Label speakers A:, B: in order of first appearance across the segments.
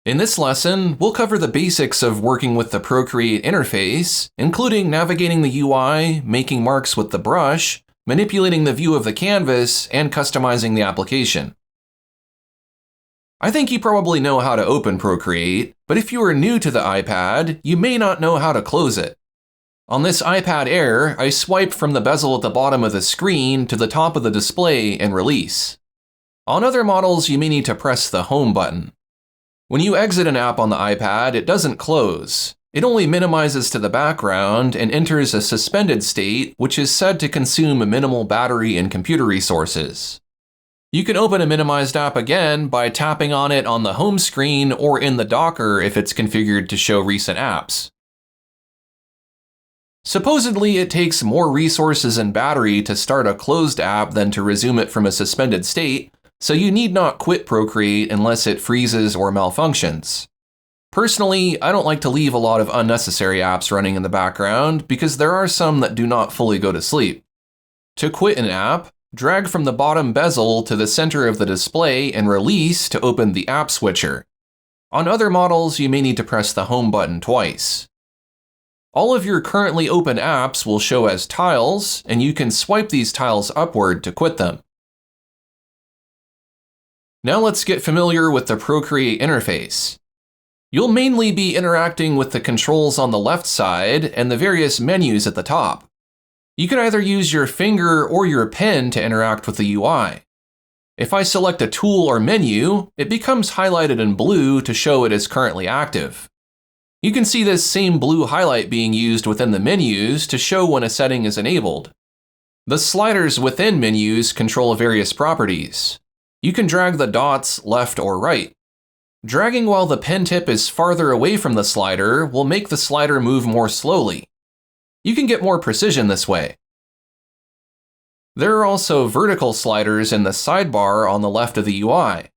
A: In this lesson, we'll cover the basics of working with the Procreate interface, including navigating the UI, making marks with the brush, manipulating the view of the canvas, and customizing the application. I think you probably know how to open Procreate, but if you are new to the iPad, you may not know how to close it. On this iPad Air, I swipe from the bezel at the bottom of the screen to the top of the display and release. On other models, you may need to press the Home button. When you exit an app on the iPad, it doesn't close. It only minimizes to the background and enters a suspended state, which is said to consume minimal battery and computer resources. You can open a minimized app again by tapping on it on the home screen or in the Docker if it's configured to show recent apps. Supposedly, it takes more resources and battery to start a closed app than to resume it from a suspended state, so you need not quit Procreate unless it freezes or malfunctions. Personally, I don't like to leave a lot of unnecessary apps running in the background because there are some that do not fully go to sleep. To quit an app, drag from the bottom bezel to the center of the display and release to open the app switcher. On other models, you may need to press the Home button twice. All of your currently open apps will show as tiles, and you can swipe these tiles upward to quit them. Now let's get familiar with the Procreate interface. You'll mainly be interacting with the controls on the left side and the various menus at the top. You can either use your finger or your pen to interact with the UI. If I select a tool or menu, it becomes highlighted in blue to show it is currently active. You can see this same blue highlight being used within the menus to show when a setting is enabled. The sliders within menus control various properties. You can drag the dots left or right. Dragging while the pen tip is farther away from the slider will make the slider move more slowly. You can get more precision this way. There are also vertical sliders in the sidebar on the left of the UI.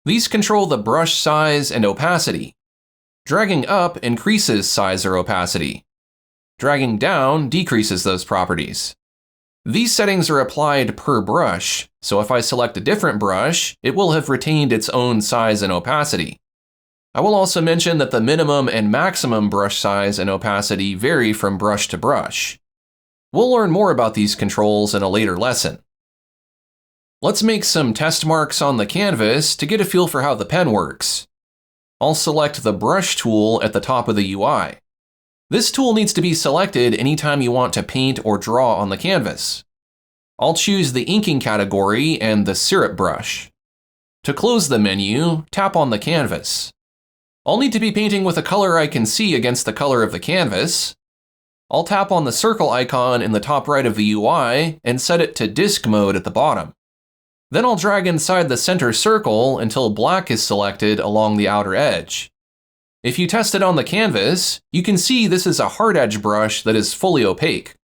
A: These control the brush size and opacity. Dragging up increases size or opacity. Dragging down decreases those properties. These settings are applied per brush, so if I select a different brush, it will have retained its own size and opacity. I will also mention that the minimum and maximum brush size and opacity vary from brush to brush. We'll learn more about these controls in a later lesson. Let's make some test marks on the canvas to get a feel for how the pen works. I'll select the brush tool at the top of the UI. This tool needs to be selected anytime you want to paint or draw on the canvas. I'll choose the inking category and the syrup brush. To close the menu, tap on the canvas. I'll need to be painting with a color I can see against the color of the canvas. I'll tap on the circle icon in the top right of the UI and set it to disk mode at the bottom. Then I'll drag inside the center circle until black is selected along the outer edge. If you test it on the canvas, you can see this is a hard edge brush that is fully opaque.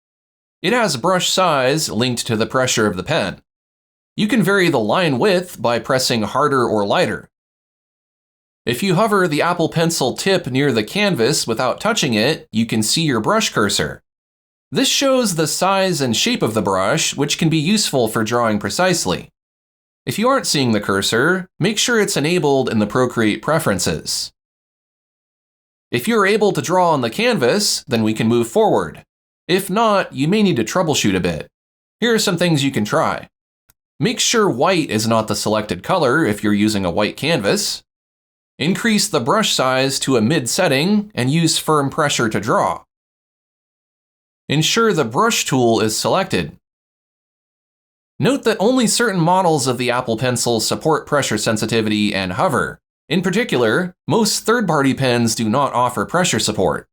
A: It has brush size linked to the pressure of the pen. You can vary the line width by pressing harder or lighter. If you hover the Apple Pencil tip near the canvas without touching it, you can see your brush cursor. This shows the size and shape of the brush, which can be useful for drawing precisely. If you aren't seeing the cursor, make sure it's enabled in the Procreate preferences. If you're able to draw on the canvas, then we can move forward. If not, you may need to troubleshoot a bit. Here are some things you can try. Make sure white is not the selected color if you're using a white canvas. Increase the brush size to a mid setting and use firm pressure to draw. Ensure the brush tool is selected. Note that only certain models of the Apple Pencil support pressure sensitivity and hover. In particular, most third-party pens do not offer pressure support.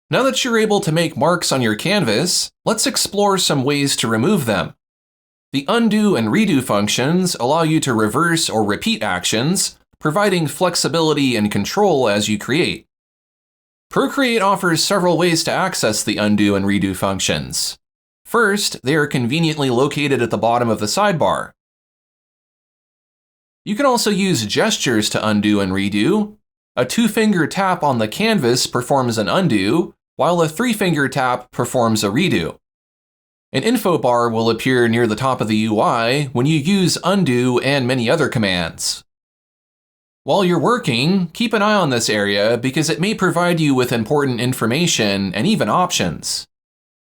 A: Now that you're able to make marks on your canvas, let's explore some ways to remove them. The undo and redo functions allow you to reverse or repeat actions, providing flexibility and control as you create. Procreate offers several ways to access the undo and redo functions. First, they are conveniently located at the bottom of the sidebar. You can also use gestures to undo and redo. A 2-finger tap on the canvas performs an undo, while a 3-finger tap performs a redo. An info bar will appear near the top of the UI when you use undo and many other commands. While you're working, keep an eye on this area because it may provide you with important information and even options.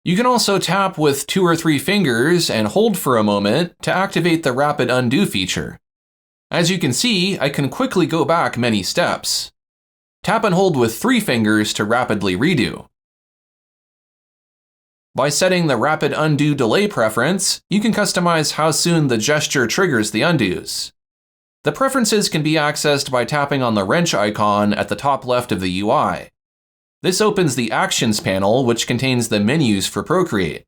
A: You can also tap with 2 or 3 fingers and hold for a moment to activate the Rapid Undo feature. As you can see, I can quickly go back many steps. Tap and hold with 3 fingers to rapidly redo. By setting the Rapid Undo Delay preference, you can customize how soon the gesture triggers the undos. The preferences can be accessed by tapping on the wrench icon at the top left of the UI. This opens the Actions panel, which contains the menus for Procreate.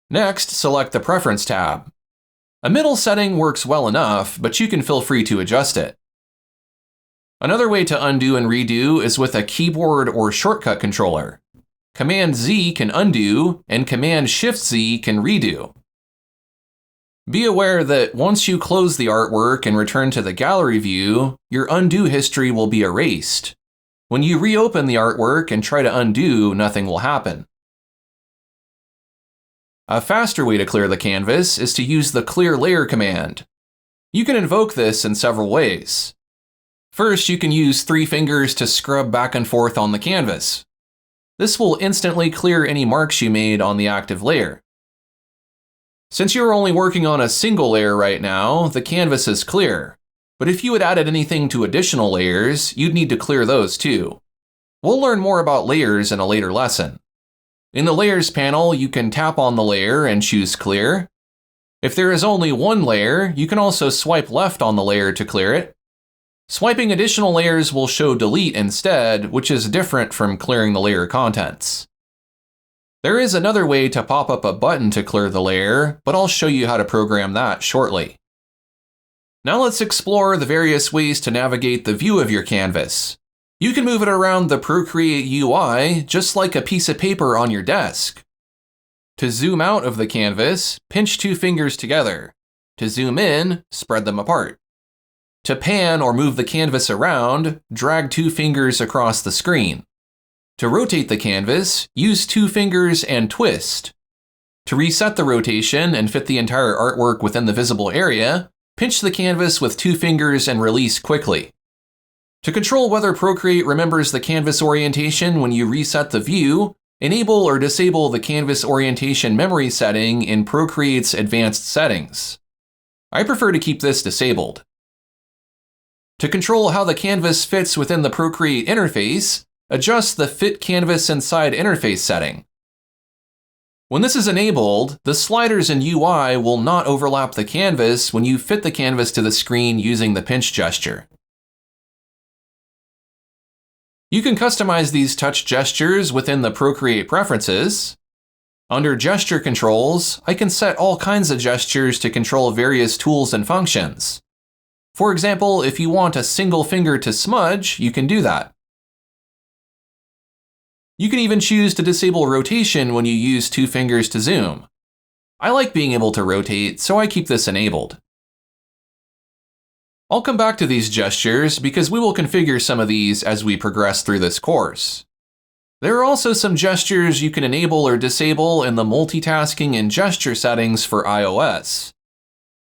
A: Next, select the Preference tab. A middle setting works well enough, but you can feel free to adjust it. Another way to undo and redo is with a keyboard or shortcut controller. Command-Z can undo, and Command-Shift-Z can redo. Be aware that once you close the artwork and return to the gallery view, your undo history will be erased. When you reopen the artwork and try to undo, nothing will happen. A faster way to clear the canvas is to use the Clear Layer command. You can invoke this in several ways. First, you can use 3 fingers to scrub back and forth on the canvas. This will instantly clear any marks you made on the active layer. Since you're only working on a single layer right now, the canvas is clear. But if you had added anything to additional layers, you'd need to clear those too. We'll learn more about layers in a later lesson. In the Layers panel, you can tap on the layer and choose Clear. If there is only one layer, you can also swipe left on the layer to clear it. Swiping additional layers will show Delete instead, which is different from clearing the layer contents. There is another way to pop up a button to clear the layer, but I'll show you how to program that shortly. Now let's explore the various ways to navigate the view of your canvas. You can move it around the Procreate UI just like a piece of paper on your desk. To zoom out of the canvas, pinch 2 fingers together. To zoom in, spread them apart. To pan or move the canvas around, drag 2 fingers across the screen. To rotate the canvas, use 2 fingers and twist. To reset the rotation and fit the entire artwork within the visible area, pinch the canvas with 2 fingers and release quickly. To control whether Procreate remembers the canvas orientation when you reset the view, enable or disable the canvas orientation memory setting in Procreate's advanced settings. I prefer to keep this disabled. To control how the canvas fits within the Procreate interface, adjust the Fit Canvas Inside interface setting. When this is enabled, the sliders in UI will not overlap the canvas when you fit the canvas to the screen using the pinch gesture. You can customize these touch gestures within the Procreate preferences. Under Gesture Controls, I can set all kinds of gestures to control various tools and functions. For example, if you want a single finger to smudge, you can do that. You can even choose to disable rotation when you use 2 fingers to zoom. I like being able to rotate, so I keep this enabled. I'll come back to these gestures because we will configure some of these as we progress through this course. There are also some gestures you can enable or disable in the multitasking and gesture settings for iOS.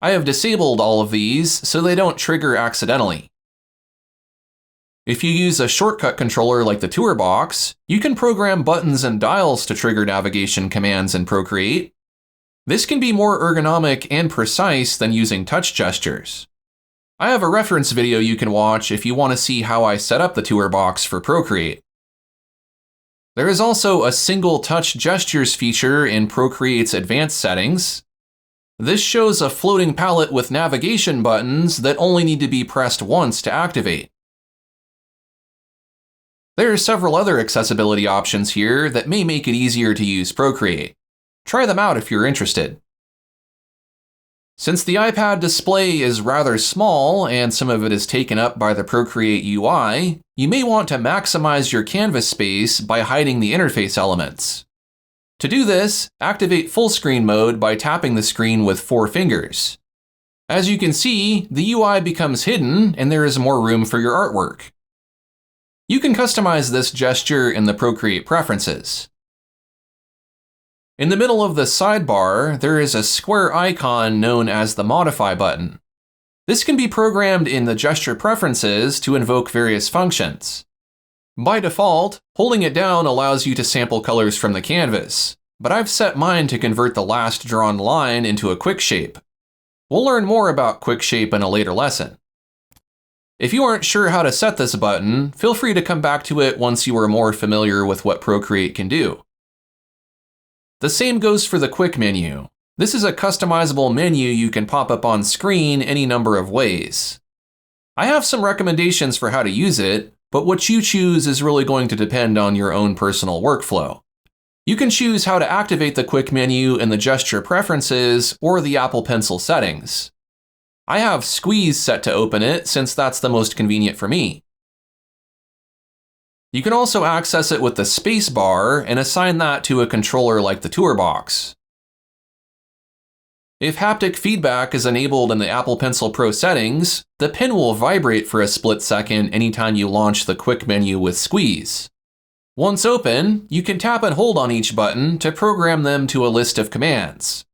A: I have disabled all of these so they don't trigger accidentally. If you use a shortcut controller like the Toolbar, you can program buttons and dials to trigger navigation commands in Procreate. This can be more ergonomic and precise than using touch gestures. I have a reference video you can watch if you want to see how I set up the Toolbar for Procreate. There is also a single touch gestures feature in Procreate's advanced settings. This shows a floating palette with navigation buttons that only need to be pressed once to activate. There are several other accessibility options here that may make it easier to use Procreate. Try them out if you're interested. Since the iPad display is rather small and some of it is taken up by the Procreate UI, you may want to maximize your canvas space by hiding the interface elements. To do this, activate full screen mode by tapping the screen with 4 fingers. As you can see, the UI becomes hidden and there is more room for your artwork. You can customize this gesture in the Procreate preferences. In the middle of the sidebar, there is a square icon known as the Modify button. This can be programmed in the gesture preferences to invoke various functions. By default, holding it down allows you to sample colors from the canvas, but I've set mine to convert the last drawn line into a quick shape. We'll learn more about quick shape in a later lesson. If you aren't sure how to set this button, feel free to come back to it once you are more familiar with what Procreate can do. The same goes for the quick menu. This is a customizable menu you can pop up on screen any number of ways. I have some recommendations for how to use it, but what you choose is really going to depend on your own personal workflow. You can choose how to activate the quick menu in the gesture preferences or the Apple Pencil settings. I have squeeze set to open it since that's the most convenient for me. You can also access it with the space bar and assign that to a controller like the toolbox. If haptic feedback is enabled in the Apple Pencil Pro settings, the pen will vibrate for a split second anytime you launch the quick menu with squeeze. Once open, you can tap and hold on each button to program them to a list of commands.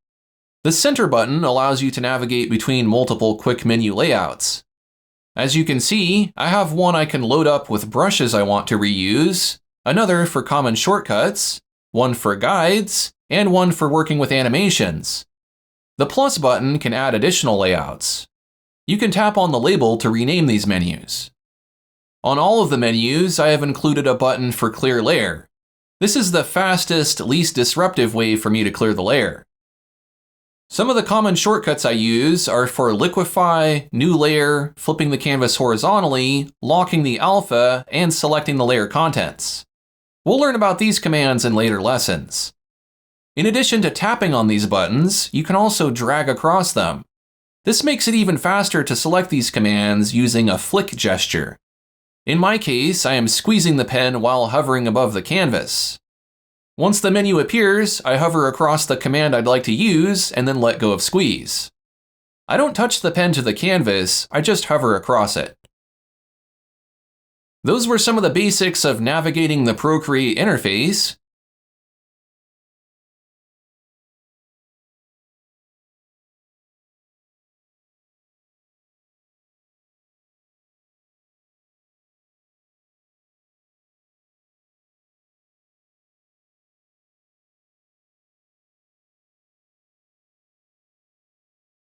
A: The center button allows you to navigate between multiple quick menu layouts. As you can see, I have one I can load up with brushes I want to reuse, another for common shortcuts, one for guides, and one for working with animations. The plus button can add additional layouts. You can tap on the label to rename these menus. On all of the menus, I have included a button for clear layer. This is the fastest, least disruptive way for me to clear the layer. Some of the common shortcuts I use are for liquefy, new layer, flipping the canvas horizontally, locking the alpha, and selecting the layer contents. We'll learn about these commands in later lessons. In addition to tapping on these buttons, you can also drag across them. This makes it even faster to select these commands using a flick gesture. In my case, I am squeezing the pen while hovering above the canvas. Once the menu appears, I hover across the command I'd like to use and then let go of squeeze. I don't touch the pen to the canvas, I just hover across it. Those were some of the basics of navigating the Procreate interface.